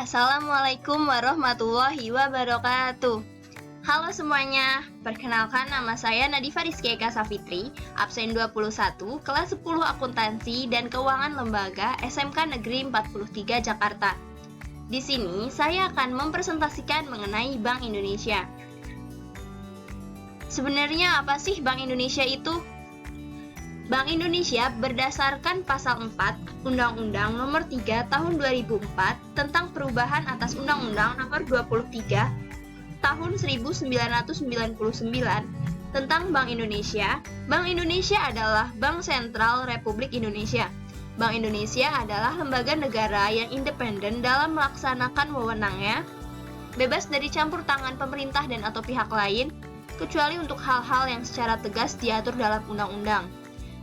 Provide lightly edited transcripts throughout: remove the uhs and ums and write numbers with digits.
Assalamualaikum warahmatullahi wabarakatuh. Halo semuanya, perkenalkan nama saya Nadifa Rizky Eka Safitri, absen 21, kelas 10 Akuntansi dan Keuangan Lembaga SMK Negeri 43 Jakarta. Di sini saya akan mempresentasikan mengenai Bank Indonesia. Sebenarnya apa sih Bank Indonesia itu? Bank Indonesia berdasarkan Pasal 4 Undang-Undang Nomor 3 Tahun 2004 tentang perubahan atas Undang-Undang Nomor 23 Tahun 1999 tentang Bank Indonesia. Bank Indonesia adalah Bank Sentral Republik Indonesia. Bank Indonesia adalah lembaga negara yang independen dalam melaksanakan wewenangnya, bebas dari campur tangan pemerintah dan atau pihak lain, kecuali untuk hal-hal yang secara tegas diatur dalam undang-undang.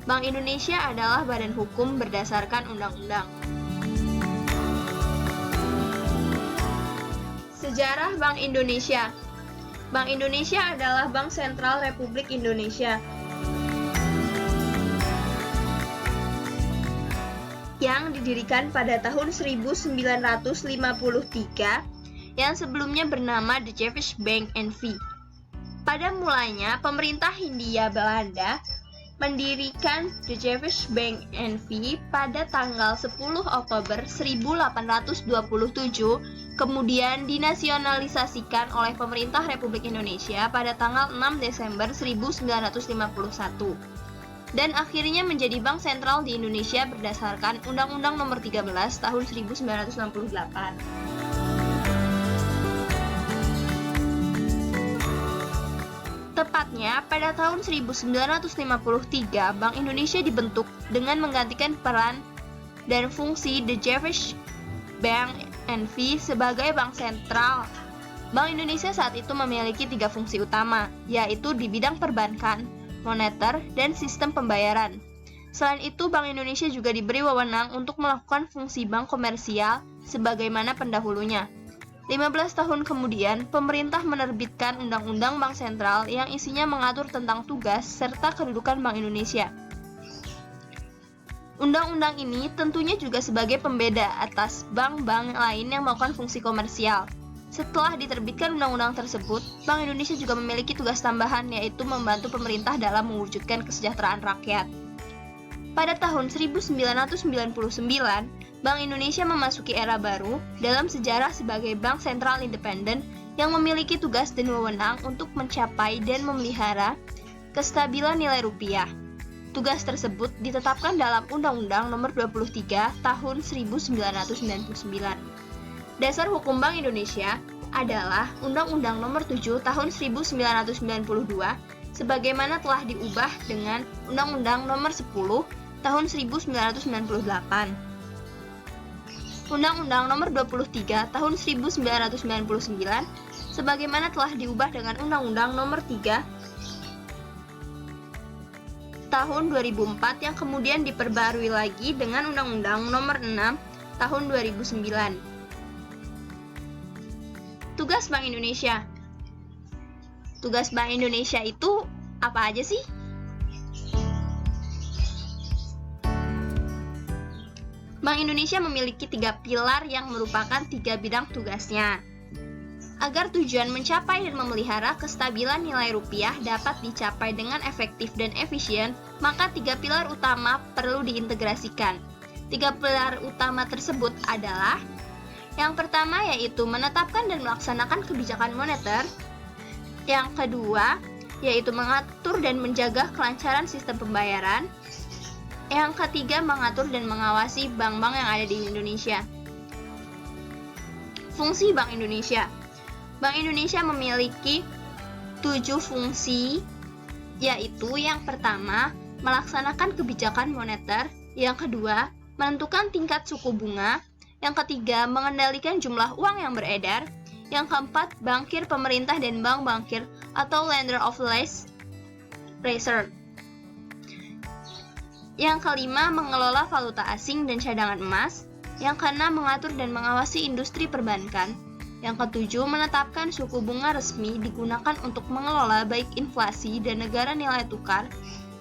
Bank Indonesia adalah badan hukum berdasarkan undang-undang. Sejarah Bank Indonesia. Bank Indonesia adalah Bank Sentral Republik Indonesia yang didirikan pada tahun 1953 yang sebelumnya bernama The Jewish Bank N.V. Pada mulanya, pemerintah Hindia Belanda mendirikan The Jewish Bank N.V. pada tanggal 10 Oktober 1827, kemudian dinasionalisasikan oleh pemerintah Republik Indonesia pada tanggal 6 Desember 1951, dan akhirnya menjadi bank sentral di Indonesia berdasarkan Undang-Undang Nomor 13 Tahun 1968. Tepatnya pada tahun 1953, Bank Indonesia dibentuk dengan menggantikan peran dan fungsi The Jewish Bank N.V. sebagai bank sentral. Bank Indonesia saat itu memiliki 3 fungsi utama, yaitu di bidang perbankan, moneter, dan sistem pembayaran. Selain itu, Bank Indonesia juga diberi wewenang untuk melakukan fungsi bank komersial sebagaimana pendahulunya. 15 tahun kemudian, pemerintah menerbitkan Undang-Undang Bank Sentral yang isinya mengatur tentang tugas serta kedudukan Bank Indonesia. Undang-undang ini tentunya juga sebagai pembeda atas bank-bank lain yang melakukan fungsi komersial. Setelah diterbitkan undang-undang tersebut, Bank Indonesia juga memiliki tugas tambahan, yaitu membantu pemerintah dalam mewujudkan kesejahteraan rakyat. Pada tahun 1999, Bank Indonesia memasuki era baru dalam sejarah sebagai bank sentral independen yang memiliki tugas dan wewenang untuk mencapai dan memelihara kestabilan nilai rupiah. Tugas tersebut ditetapkan dalam Undang-Undang Nomor 23 Tahun 1999. Dasar hukum Bank Indonesia adalah Undang-Undang Nomor 7 Tahun 1992 sebagaimana telah diubah dengan Undang-Undang Nomor 10 Tahun 1998. Undang-Undang Nomor 23 Tahun 1999 sebagaimana telah diubah dengan Undang-Undang Nomor 3 Tahun 2004 yang kemudian diperbarui lagi dengan Undang-Undang Nomor 6 Tahun 2009. Tugas Bank Indonesia. Tugas Bank Indonesia itu apa aja sih? Bank Indonesia memiliki 3 pilar yang merupakan 3 bidang tugasnya. Agar tujuan mencapai dan memelihara kestabilan nilai rupiah dapat dicapai dengan efektif dan efisien, maka 3 pilar utama perlu diintegrasikan. 3 pilar utama tersebut adalah: yang pertama yaitu menetapkan dan melaksanakan kebijakan moneter, yang kedua yaitu mengatur dan menjaga kelancaran sistem pembayaran, yang ketiga, mengatur dan mengawasi bank-bank yang ada di Indonesia. Fungsi Bank Indonesia. Bank Indonesia memiliki 7 fungsi, yaitu yang pertama, melaksanakan kebijakan moneter, yang kedua, menentukan tingkat suku bunga, yang ketiga, mengendalikan jumlah uang yang beredar, yang keempat, bankir pemerintah dan bank bankir atau lender of last resort. Yang kelima, mengelola valuta asing dan cadangan emas. Yang keenam, mengatur dan mengawasi industri perbankan. Yang ketujuh, menetapkan suku bunga resmi digunakan untuk mengelola baik inflasi dan negara nilai tukar,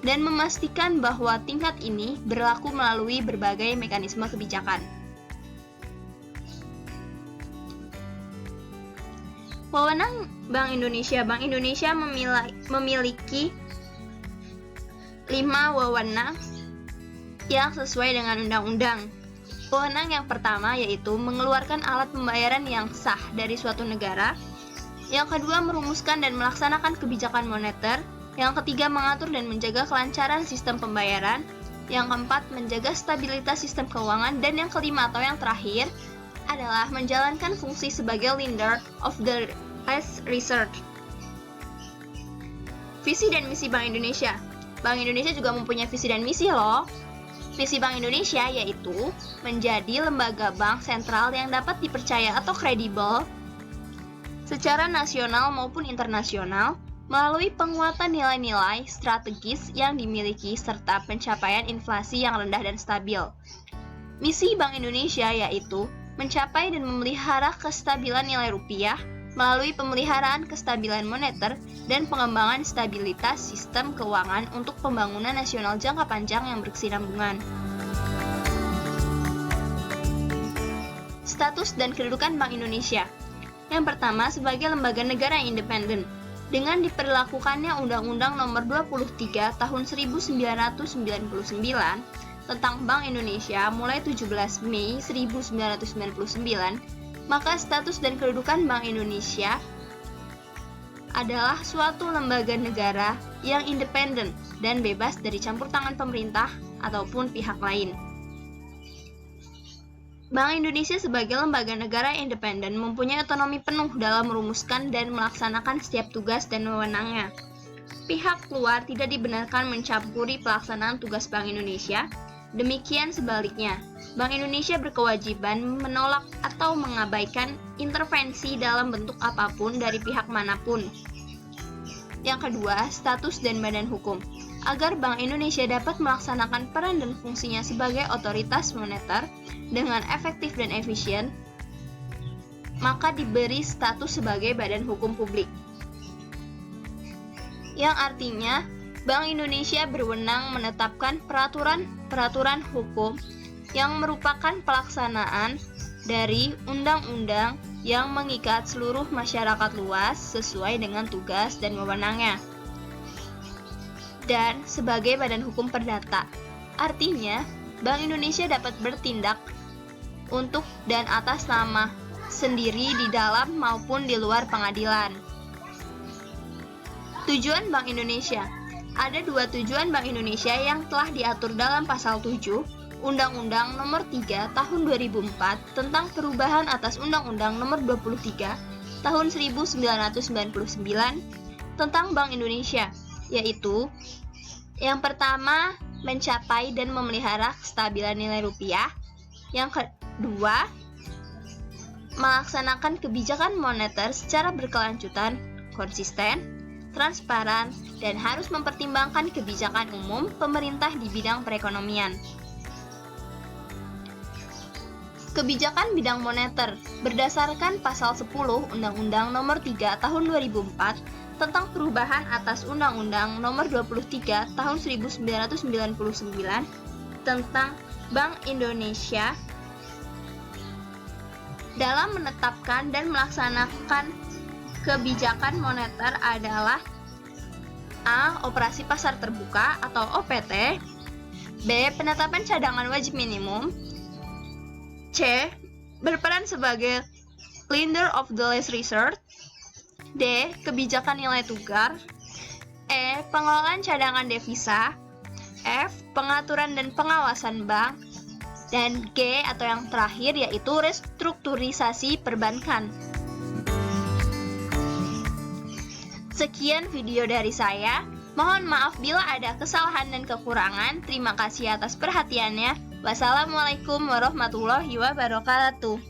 dan memastikan bahwa tingkat ini berlaku melalui berbagai mekanisme kebijakan. Wewenang Bank Indonesia. Bank Indonesia memiliki 5 wewenang yang sesuai dengan undang-undang. Wewenang yang pertama yaitu mengeluarkan alat pembayaran yang sah dari suatu negara. Yang kedua, merumuskan dan melaksanakan kebijakan moneter. Yang ketiga, mengatur dan menjaga kelancaran sistem pembayaran. Yang keempat, menjaga stabilitas sistem keuangan. Dan yang kelima atau yang terakhir adalah menjalankan fungsi sebagai lender of the last resort. Visi dan misi Bank Indonesia. Bank Indonesia juga mempunyai visi dan misi loh. Visi Bank Indonesia yaitu menjadi lembaga bank sentral yang dapat dipercaya atau kredibel secara nasional maupun internasional melalui penguatan nilai-nilai strategis yang dimiliki serta pencapaian inflasi yang rendah dan stabil. Misi Bank Indonesia yaitu mencapai dan memelihara kestabilan nilai rupiah melalui pemeliharaan kestabilan moneter dan pengembangan stabilitas sistem keuangan untuk pembangunan nasional jangka panjang yang berkesinambungan. Status dan kedudukan Bank Indonesia. Yang pertama, sebagai lembaga negara yang independen, dengan diperlakukannya Undang-Undang Nomor 23 Tahun 1999 tentang Bank Indonesia mulai 17 Mei 1999, maka status dan kedudukan Bank Indonesia adalah suatu lembaga negara yang independen dan bebas dari campur tangan pemerintah ataupun pihak lain. Bank Indonesia sebagai lembaga negara yang independen mempunyai otonomi penuh dalam merumuskan dan melaksanakan setiap tugas dan wewenangnya. Pihak luar tidak dibenarkan mencampuri pelaksanaan tugas Bank Indonesia. Demikian sebaliknya, Bank Indonesia berkewajiban menolak atau mengabaikan intervensi dalam bentuk apapun dari pihak manapun. Yang kedua, status dan badan hukum. Agar Bank Indonesia dapat melaksanakan peran dan fungsinya sebagai otoritas moneter dengan efektif dan efisien, maka diberi status sebagai badan hukum publik. Yang artinya, Bank Indonesia berwenang menetapkan peraturan hukum yang merupakan pelaksanaan dari undang-undang yang mengikat seluruh masyarakat luas sesuai dengan tugas dan wewenangnya. Dan sebagai badan hukum perdata, artinya Bank Indonesia dapat bertindak untuk dan atas nama sendiri di dalam maupun di luar pengadilan. Tujuan Bank Indonesia. Ada 2 tujuan Bank Indonesia yang telah diatur dalam pasal 7 Undang-Undang Nomor 3 Tahun 2004 tentang perubahan atas Undang-Undang Nomor 23 Tahun 1999 tentang Bank Indonesia, yaitu yang pertama, mencapai dan memelihara kestabilan nilai rupiah. Yang kedua, melaksanakan kebijakan moneter secara berkelanjutan, konsisten, transparan, dan harus mempertimbangkan kebijakan umum pemerintah di bidang perekonomian. Kebijakan bidang moneter berdasarkan pasal 10 Undang-Undang Nomor 3 Tahun 2004 tentang perubahan atas Undang-Undang Nomor 23 Tahun 1999 tentang Bank Indonesia dalam menetapkan dan melaksanakan kebijakan moneter adalah A. Operasi pasar terbuka atau OPT, B. Penetapan cadangan wajib minimum, C. Berperan sebagai lender of the last resort, D. Kebijakan nilai tukar, E. Pengelolaan cadangan devisa, F. Pengaturan dan pengawasan bank, dan G atau yang terakhir yaitu restrukturisasi perbankan. Sekian video dari saya. Mohon maaf bila ada kesalahan dan kekurangan. Terima kasih atas perhatiannya. Wassalamualaikum warahmatullahi wabarakatuh.